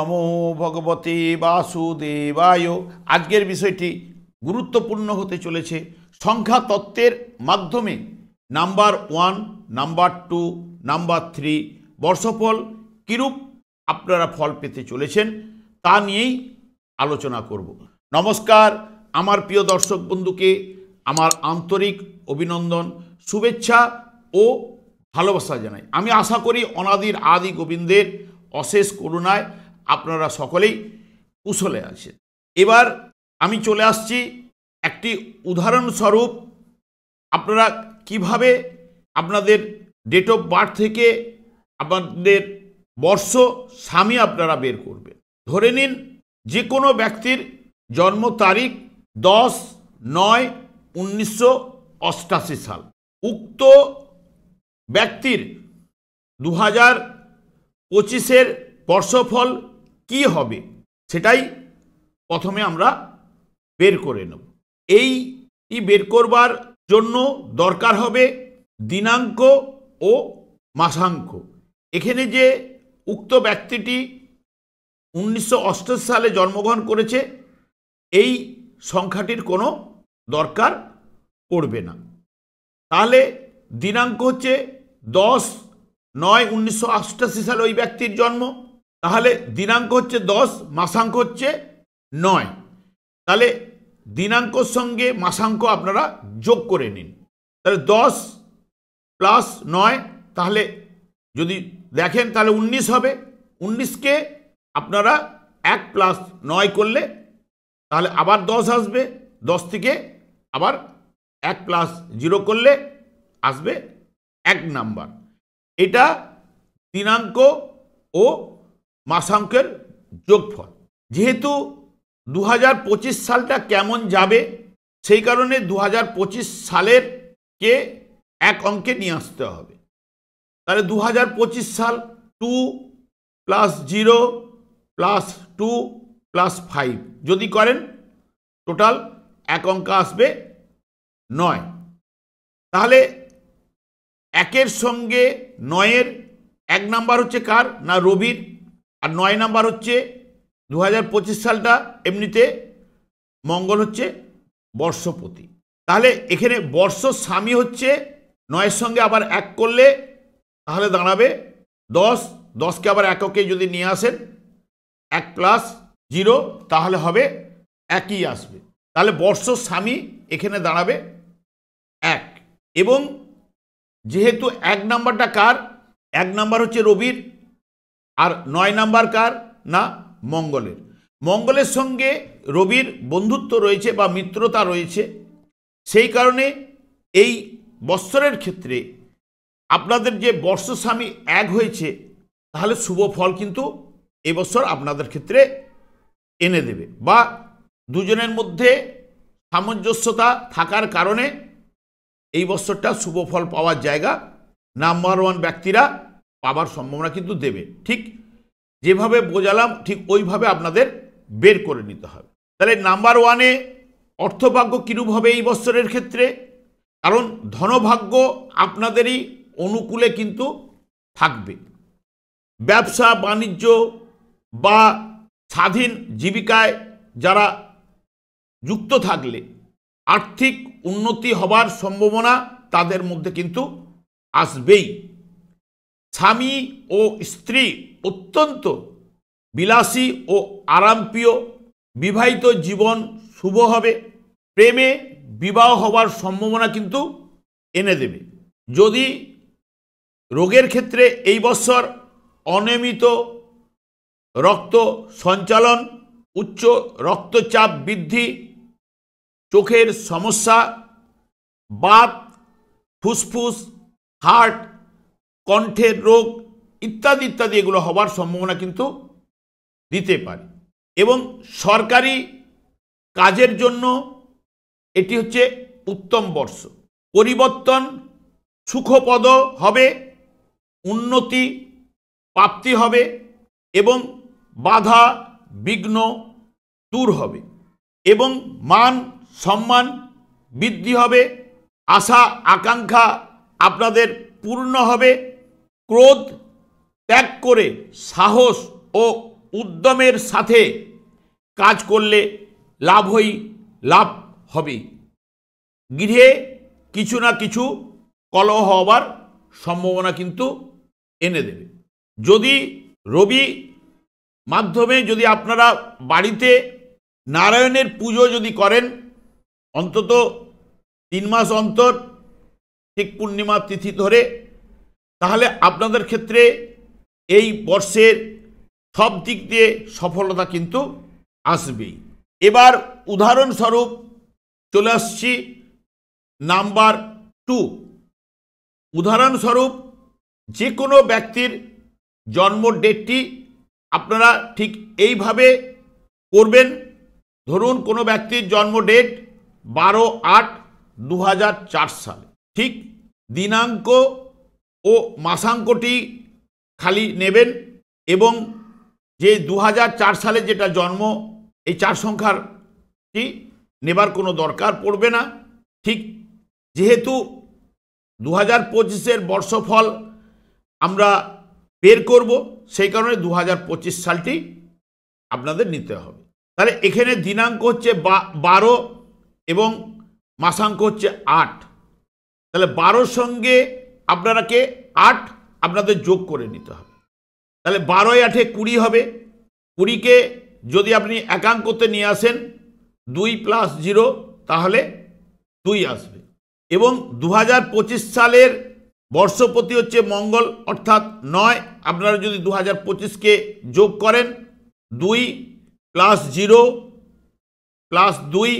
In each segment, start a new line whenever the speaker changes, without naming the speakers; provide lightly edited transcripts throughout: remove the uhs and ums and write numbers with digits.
নমো ভগবতে বাসুদেবায়। আজকের বিষয়টি গুরুত্বপূর্ণ হতে চলেছে। সংখ্যা তত্ত্বের মাধ্যমে নাম্বার 1, নাম্বার 2, নাম্বার 3 বর্ষফল কিরূপ আপনারা ফল পেতে চলেছেন তা নিয়েই আলোচনা করব। নমস্কার, আমার প্রিয় দর্শক বন্ধুকে আমার আন্তরিক অভিনন্দন, শুভেচ্ছা ও ভালোবাসা জানাই। আমি আশা করি অনাদির আদি গোবিন্দের অশেষ করুণায় আপনারা সকলেই কুশলে আছেন। এবার আমি চলে আসছি একটি উদাহরণস্বরূপ আপনারা কিভাবে আপনাদের ডেট অফ বার্থ থেকে আপনাদের বর্ষ স্বামী আপনারা বের করবেন। ধরে নিন যে কোনো ব্যক্তির জন্ম তারিখ 10-9-1988 সাল। উক্ত ব্যক্তির 2025-এর বর্ষফল কি হবে সেটাই প্রথমে আমরা বের করে নেব। এই বের করবার জন্য দরকার হবে দিনাঙ্ক ও মাসাঙ্ক। এখানে যে উক্ত ব্যক্তিটি 1988 সালে জন্মগ্রহণ করেছে এই সংখ্যাটির কোনো দরকার পড়বে না। তাহলে দিনাঙ্ক হচ্ছে 10-9-1988 সালে ওই ব্যক্তির জন্ম, তাহলে দিনাঙ্ক হচ্ছে 10, মাসাঙ্ক হচ্ছে 9। তাহলে দিনাঙ্কর সঙ্গে মাসাঙ্ক আপনারা যোগ করে নিন। তাহলে 10 + 9, তাহলে যদি দেখেন তাহলে 19 হবে। 19কে আপনারা 1 + 9 করলে তাহলে আবার 10 আসবে। 10 থেকে আবার 1 + 0 করলে আসবে 1 নাম্বার। এটা দিনাঙ্ক ও মাসাঙ্কের যোগফল। যেহেতু 2025 সালটা কেমন যাবে সেই কারণে 2025 সালের কে এক অঙ্কে নিয়ে আসতে হবে। তাহলে 2025 সাল 2 + 0 + 2 + 5 যদি করেন টোটাল এক অঙ্ক আসবে 9। তাহলে 1-এর সঙ্গে 9-এর 1 নাম্বার হচ্ছে কার না রবির, আর 9 নাম্বার হচ্ছে 2025 সালটা এমনিতে মঙ্গল হচ্ছে বর্ষপতি। তাহলে এখানে বর্ষ স্বামী হচ্ছে 9-এর সঙ্গে আবার 1 করলে তাহলে দাঁড়াবে 10। 10কে আবার এককে যদি নিয়ে আসেন 1 + 0 তাহলে হবে 1ই আসবে। তাহলে বর্ষ স্বামী এখানে দাঁড়াবে 1। এবং যেহেতু 1 নাম্বারটা কার, 1 নাম্বার হচ্ছে রবির, আর 9 নাম্বার কার না মঙ্গলের। মঙ্গলের সঙ্গে রবির বন্ধুত্ব রয়েছে বা মিত্রতা রয়েছে, সেই কারণে এই বৎসরের ক্ষেত্রে আপনাদের যে বর্ষ স্বামী 1 হয়েছে তাহলে শুভ ফল কিন্তু এবছর আপনাদের ক্ষেত্রে এনে দেবে, বা দুজনের মধ্যে সামঞ্জস্যতা থাকার কারণে এই বছরটা শুভ ফল পাওয়ার জায়গা নাম্বার 1 ব্যক্তিরা পাওয়ার সম্ভাবনা কিন্তু দেবে। ঠিক যেভাবে বোঝালাম ঠিক ওইভাবে আপনাদের বের করে নিতে হবে। তাহলে নাম্বার 1-এ অর্থভাগ্য কিরূপ হবে এই বছরের ক্ষেত্রে, কারণ ধনভাগ্য আপনাদেরই অনুকূলে কিন্তু থাকবে। ব্যবসা বাণিজ্য বা স্বাধীন জীবিকায় যারা যুক্ত থাকলে আর্থিক উন্নতি হবার সম্ভাবনা তাদের মধ্যে কিন্তু আসবেই। স্বামী ও স্ত্রী অত্যন্ত বিলাসী ও আরামপ্রিয়, বিবাহিত জীবন শুভ হবে। প্রেমে বিবাহ হবার সম্ভাবনা কিন্তু এনে দেবে। যদি রোগের ক্ষেত্রে এই বছর অনিয়মিত রক্ত সঞ্চালন, উচ্চ রক্তচাপ বৃদ্ধি, চোখের সমস্যা, বাত, ফুসফুস, হার্ট, কণ্ঠের রোগ ইত্যাদি ইত্যাদি এগুলো হবার সম্ভাবনা কিন্তু দিতে পারে। এবং সরকারি কাজের জন্য এটি হচ্ছে উত্তম বর্ষ। পরিবর্তন সুখপদ হবে, উন্নতি প্রাপ্তি হবে এবং বাধা বিঘ্ন দূর হবে এবং মান সম্মান বৃদ্ধি হবে। আশা আকাঙ্ক্ষা আপনাদের পূর্ণ হবে। ক্রোধ ত্যাগ করে সাহস ও উদ্যমের সাথে কাজ করলে লাভ হবে। গৃহে কিছু না কিছু কলহ হবার সম্ভাবনা কিন্তু এনে দেবে। যদি রবি মাধ্যমে যদি আপনারা বাড়িতে নারায়ণের পুজো যদি করেন অন্তত 3 মাস অন্তর ঠিক পূর্ণিমা তিথি ধরে, তাহলে আপনাদের ক্ষেত্রে এই বর্ষের সব দিক দিয়ে সফলতা কিন্তু আসবেই। এবার উদাহরণস্বরূপ চলে আসছি নাম্বার 2। উদাহরণস্বরূপ যে কোনো ব্যক্তির জন্ম ডেটটি আপনারা ঠিক এইভাবে করবেন। ধরুন কোনো ব্যক্তির জন্ম ডেট 12/8/2004 সালে, ঠিক দিনাঙ্ক ও মাসাঙ্কটি খালি নেবেন এবং যে 2004 সালে যেটা জন্ম এই 4 সংখ্যারটি নেবার কোনো দরকার পড়বে না। ঠিক যেহেতু 2025-এর বর্ষফল আমরা বের করব, সেই কারণে 2025 সালটি আপনাদের নিতে হবে। তাহলে এখানে দিনাঙ্ক হচ্ছে 12 এবং মাসাঙ্ক হচ্ছে 8। তাহলে 12 সঙ্গে আপনারাকে 8 আপনাদের যোগ করে নিতে হবে। তাহলে 12 8 20 হবে। 20কে যদি আপনি একাঙ্কতে নিয়ে আসেন 2 + 0 তাহলে 2 আসবে। এবং 2025 সালের বর্ষপতি হচ্ছে মঙ্গল, অর্থাৎ 9। আপনারা যদি 2025কে যোগ করেন 2 + 0 + 2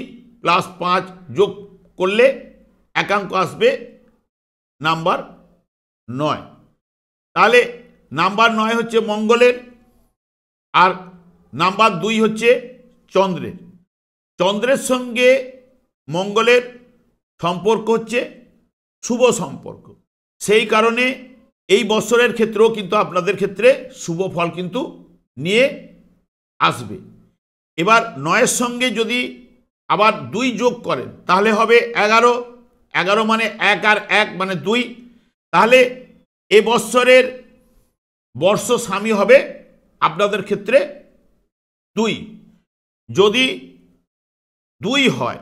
+ 5 যোগ করলে একাঙ্ক আসবে নাম্বার 9। তাহলে নাম্বার 9 হচ্ছে মঙ্গলের, আর নাম্বার 2 হচ্ছে চন্দ্রের। চন্দ্রের সঙ্গে মঙ্গলের সম্পর্ক হচ্ছে শুভ সম্পর্ক, সেই কারণে এই বছরের ক্ষেত্রেও কিন্তু আপনাদের ক্ষেত্রে শুভ ফল কিন্তু নিয়ে আসবে। এবার 9-এর সঙ্গে যদি আবার 2 যোগ করেন তাহলে হবে 11। 11 মানে 1 আর 1 মানে 2। তাহলে এ বৎসরের বর্ষ স্বামী হবে আপনাদের ক্ষেত্রে 2। যদি 2 হয়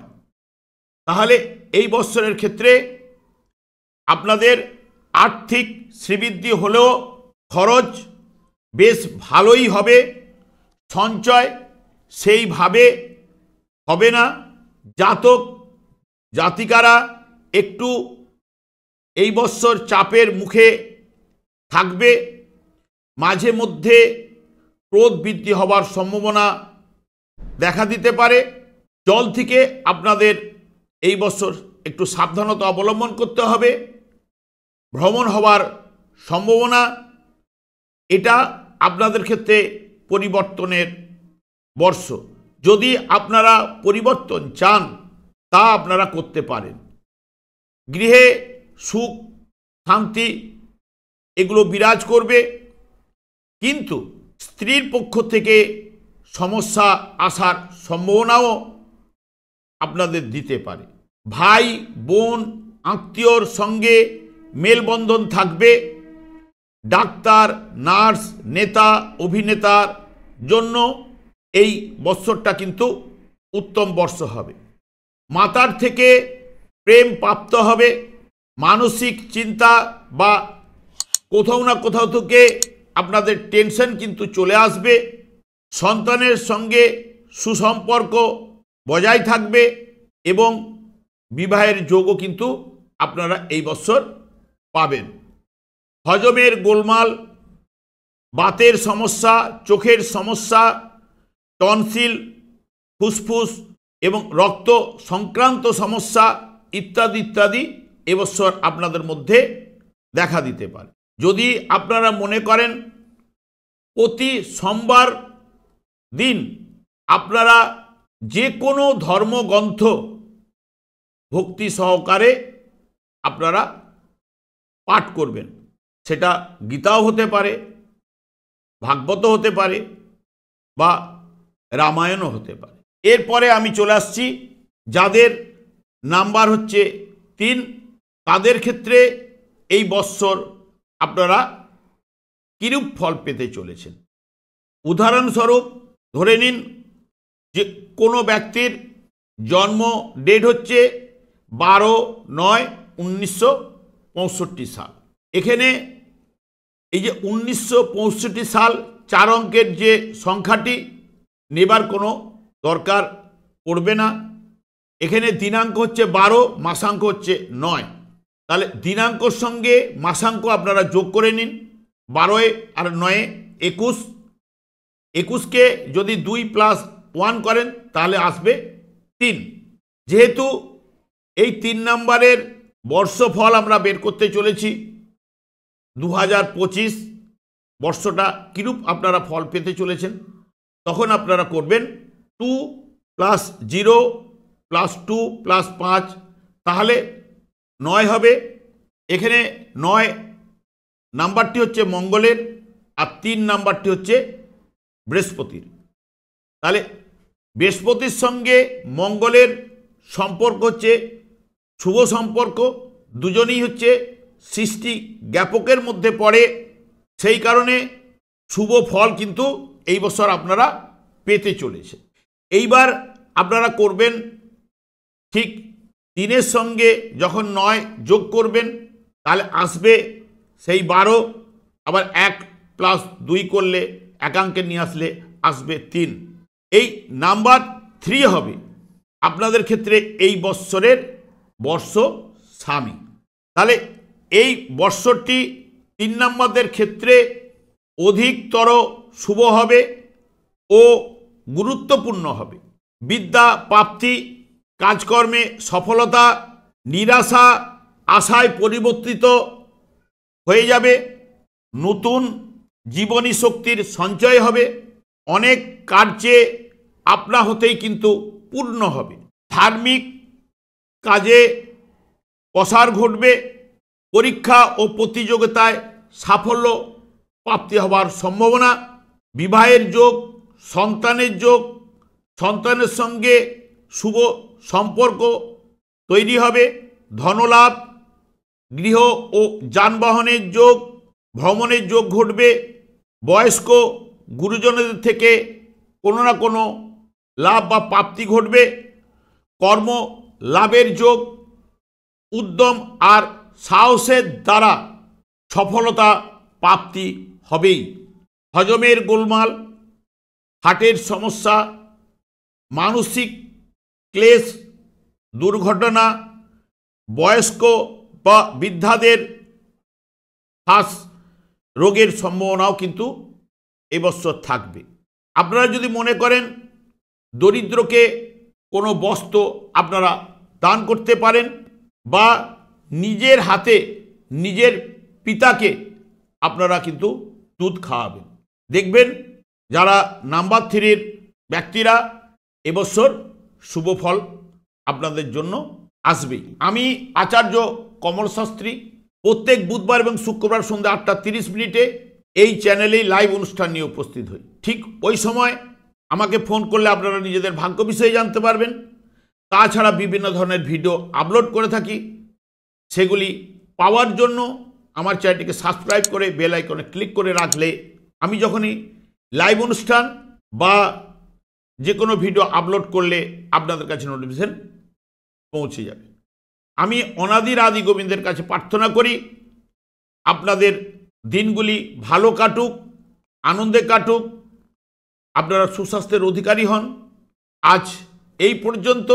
তাহলে এই বৎসরের ক্ষেত্রে আপনাদের আর্থিক শ্রীবৃদ্ধি হলেও খরচ বেশ ভালোই হবে, সঞ্চয় সেইভাবে হবে না। জাতক জাতিকারা একটু এই বৎসর চাপের মুখে থাকবে, মাঝে মধ্যে ক্রোধ বৃদ্ধি হবার সম্ভাবনা দেখা দিতে পারে। জল থেকে আপনাদের এই বছর একটু সাবধানতা অবলম্বন করতে হবে। ভ্রমণ হবার সম্ভাবনা, এটা আপনাদের ক্ষেত্রে পরিবর্তনের বর্ষ। যদি আপনারা পরিবর্তন চান তা আপনারা করতে পারেন। গৃহে সুখ শান্তি এগুলো বিরাজ করবে, কিন্তু স্ত্রীর পক্ষ থেকে সমস্যা আসার সম্ভাবনাও আপনাদের দিতে পারে। ভাই বোন আত্মীয়র সঙ্গে মেলবন্ধন থাকবে। ডাক্তার নার্স নেতা অভিনেতার জন্য এই বৎসরটা কিন্তু উত্তম বর্ষ হবে। মাতার থেকে প্রেম প্রাপ্ত হবে। মানসিক চিন্তা বা কোথাও না কোথাও থেকে আপনাদের টেনশন কিন্তু চলে আসবে। সন্তানের সঙ্গে সুসম্পর্ক বজায় থাকবে এবং বিবাহের যোগও কিন্তু আপনারা এই বছর পাবেন। হজমের গোলমাল, বাতের সমস্যা, চোখের সমস্যা, টনসিল, ফুসফুস এবং রক্ত সংক্রান্ত সমস্যা ইত্যাদি ইত্যাদি এবছর আপনাদের মধ্যে দেখা দিতে পারে। যদি আপনারা মনে করেন প্রতি সোমবার দিন আপনারা যে কোনো ধর্মগ্রন্থ ভক্তি সহকারে আপনারা পাঠ করবেন, সেটা গীতাও হতে পারে, ভাগবত হতে পারে বা রামায়ণও হতে পারে। এরপরে আমি চলে আসছি যাদের নাম্বার হচ্ছে 3, তাদের ক্ষেত্রে এই বৎসর আপনারা কিরূপ ফল পেতে চলেছেন। উদাহরণস্বরূপ ধরে নিন যে কোনো ব্যক্তির জন্ম ডেট হচ্ছে 12/9/1965 সাল। এখানে এই যে 1965 সাল 4 অঙ্কের যে সংখ্যাটি নেবার কোনো দরকার পড়বে না। এখানে দিনাঙ্ক হচ্ছে 12, মাসাঙ্ক হচ্ছে 9। তাহলে দিনাঙ্কর সঙ্গে মাসাঙ্ক আপনারা যোগ করে নিন। 12 আর 9 21। 21কে যদি 2 + 1 করেন তাহলে আসবে 3। যেহেতু এই 3 নম্বরের বর্ষফল আমরা বের করতে চলেছি 2025 বর্ষটা কিরূপ আপনারা ফল পেতে চলেছেন, তখন আপনারা করবেন 2 + 0 + 2 + 5, তাহলে 9 হবে। এখানে 9 নাম্বারটি হচ্ছে মঙ্গলের আর 3 নাম্বারটি হচ্ছে বৃহস্পতির। তাহলে বৃহস্পতির সঙ্গে মঙ্গলের সম্পর্ক হচ্ছে শুভ সম্পর্ক, দুজনেই হচ্ছে সৃষ্টি জ্ঞাপকের মধ্যে পড়ে, সেই কারণে শুভ ফল কিন্তু এই বছর আপনারা পেতে চলেছে। এইবার আপনারা করবেন ঠিক 3-এর সঙ্গে যখন 9 যোগ করবেন তাহলে আসবে সেই 12, আবার 1 + 2 করলে একাঙ্কে নিয়ে আসলে আসবে 3। এই নাম্বার 3 হবে আপনাদের ক্ষেত্রে এই বৎসরের বর্ষ স্বামী। তাহলে এই বৎসরটি 3 নম্বরদের ক্ষেত্রে অধিকতর শুভ হবে ও গুরুত্বপূর্ণ হবে। বিদ্যা প্রাপ্তি, কাজকর্মে সফলতা, নিরাশা আশায় পরিবর্তিত হয়ে যাবে, নতুন জীবনী শক্তির সঞ্চয় হবে, অনেক কার্যে আপনা হতেই কিন্তু পূর্ণ হবে, ধার্মিক কাজে প্রসার ঘটবে, পরীক্ষা ও প্রতিযোগিতায় সাফল্য প্রাপ্তি হবার সম্ভাবনা, বিবাহের যোগ, সন্তানের যোগ, সন্তানের সঙ্গে শুভ সম্পর্ক তৈরি হবে, ধনলাভ, গৃহ ও যানবাহনের যোগ, ভ্রমণের যোগ ঘটবে, বয়স্ক গুরুজনদের থেকে কোনো না কোনো লাভ বা প্রাপ্তি ঘটবে, কর্ম লাভের যোগ, উদ্যম আর সাহসের দ্বারা সফলতা প্রাপ্তি হবেই, হজমের গোলমাল, হার্টের সমস্যা, মানসিক ক্লেশ, দুর্ঘটনা, বয়স্ক বা বৃদ্ধাদের শ্বাস রোগের সম্ভাবনাও কিন্তু এবছর থাকবে। আপনারা যদি মনে করেন দরিদ্রকে কোনো বস্ত্র আপনারা দান করতে পারেন বা নিজের হাতে নিজের পিতাকে আপনারা কিন্তু দুধ খাওয়াবেন, দেখবেন যারা নাম্বার 3-এর ব্যক্তিরা এবছর শুভ ফল আপনাদের জন্য আসবেই। আমি আচার্য কমল শাস্ত্রী প্রত্যেক বুধবার এবং শুক্রবার সন্ধ্যা 8:30 এই চ্যানেলেই লাইভ অনুষ্ঠান নিয়ে উপস্থিত হই। ঠিক ওই সময় আমাকে ফোন করলে আপনারা নিজেদের ভাগ্য বিষয়ে জানতে পারবেন। তাছাড়া বিভিন্ন ধরনের ভিডিও আপলোড করে থাকি, সেগুলি পাওয়ার জন্য আমার চ্যানেলটিকে সাবস্ক্রাইব করে বেল আইকনে ক্লিক করে রাখলে আমি যখনই লাইভ অনুষ্ঠান বা যে কোনো ভিডিও আপলোড করলে আপনাদের কাছে নোটিফিকেশন পৌঁছে যাবে। আমি অনাদির আদি গোবিন্দের কাছে প্রার্থনা করি আপনাদের দিনগুলি ভালো কাটুক, আনন্দে কাটুক, আপনারা সুস্বাস্থ্যের অধিকারী হন। আজ এই পর্যন্ত,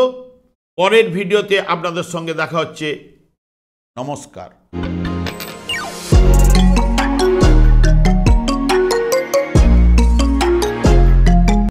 পরের ভিডিওতে আপনাদের সঙ্গে দেখা হচ্ছে। নমস্কার।